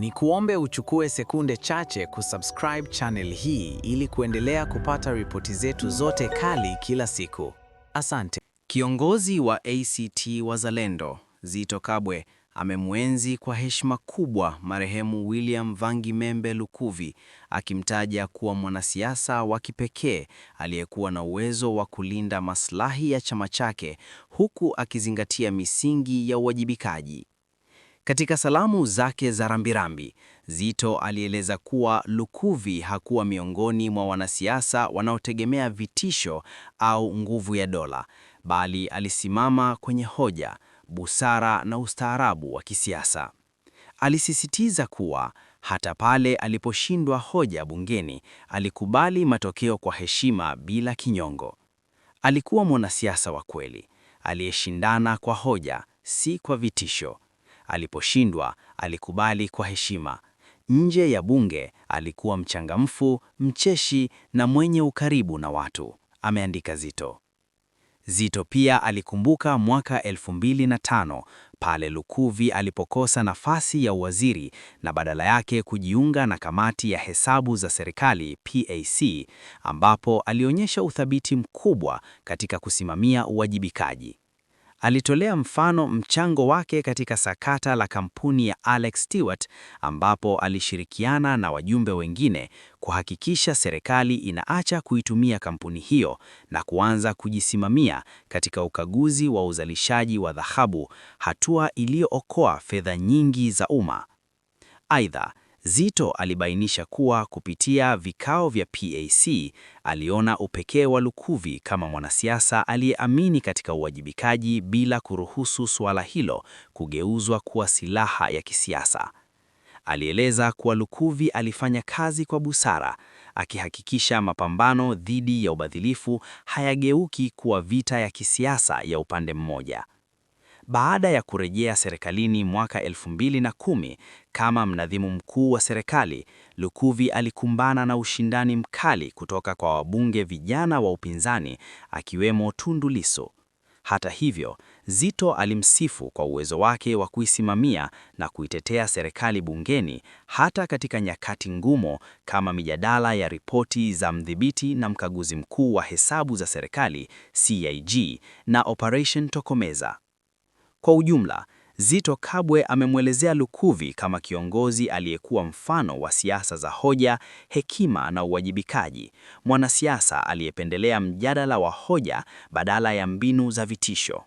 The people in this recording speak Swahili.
Ni kuombe uchukue sekunde chache kusubscribe channel hii ili kuendelea kupata ripoti zetu zote kali kila siku. Asante. Kiongozi wa ACT Wazalendo, Zitto Kabwe, amemwenzi kwa heshima kubwa marehemu William Vangimembe Lukuvi, akimtaja kuwa mwanasiasa wa kipekee aliyekuwa na uwezo wa kulinda maslahi ya chama chake huku akizingatia misingi ya uwajibikaji. Katika salamu zake za rambirambi, Zitto alieleza kuwa Lukuvi hakuwa miongoni mwa wanasiasa wanaotegemea vitisho au nguvu ya dola, bali alisimama kwenye hoja, busara na ustaarabu wa kisiasa. Alisisitiza kuwa hata pale aliposhindwa hoja bungeni, alikubali matokeo kwa heshima bila kinyongo. Alikuwa mwanasiasa wa kweli, aliyeshindana kwa hoja, si kwa vitisho. Aliposhindwa, alikubali kwa heshima. Nje ya bunge, alikuwa mchangamfu, mcheshi na mwenye ukaribu na watu, ameandika Zitto. Zitto pia alikumbuka mwaka 2005 pale Lukuvi alipokosa nafasi ya uwaziri na badala yake kujiunga na kamati ya hesabu za serikali PAC, ambapo alionyesha uthabiti mkubwa katika kusimamia uwajibikaji. Alitolea mfano mchango wake katika sakata la kampuni ya Alex Stewart, ambapo alishirikiana na wajumbe wengine kuhakikisha serikali inaacha kuitumia kampuni hiyo na kuanza kujisimamia katika ukaguzi wa uzalishaji wa dhahabu, hatua iliyookoa fedha nyingi za umma. Aidha, Zitto alibainisha kuwa kupitia vikao vya PAC, aliona upekee wa Lukuvi kama mwanasiasa aliyeamini katika uwajibikaji bila kuruhusu suala hilo kugeuzwa kuwa silaha ya kisiasa. Alieleza kuwa Lukuvi alifanya kazi kwa busara, akihakikisha mapambano dhidi ya ubadhilifu hayageuki kuwa vita ya kisiasa ya upande mmoja. Baada ya kurejea serikalini mwaka 2010 kama mnadhimu mkuu wa serikali, Lukuvi alikumbana na ushindani mkali kutoka kwa wabunge vijana wa upinzani akiwemo Tundu Lissu. Hata hivyo, Zitto alimsifu kwa uwezo wake wa kuisimamia na kuitetea serikali bungeni hata katika nyakati ngumu kama mijadala ya ripoti za mdhibiti na mkaguzi mkuu wa hesabu za serikali CAG na Operation Tokomeza. Kwa ujumla, Zitto Kabwe amemwelezea Lukuvi kama kiongozi aliyekuwa mfano wa siasa za hoja, hekima na uwajibikaji, mwanasiasa aliyependelea mjadala wa hoja badala ya mbinu za vitisho.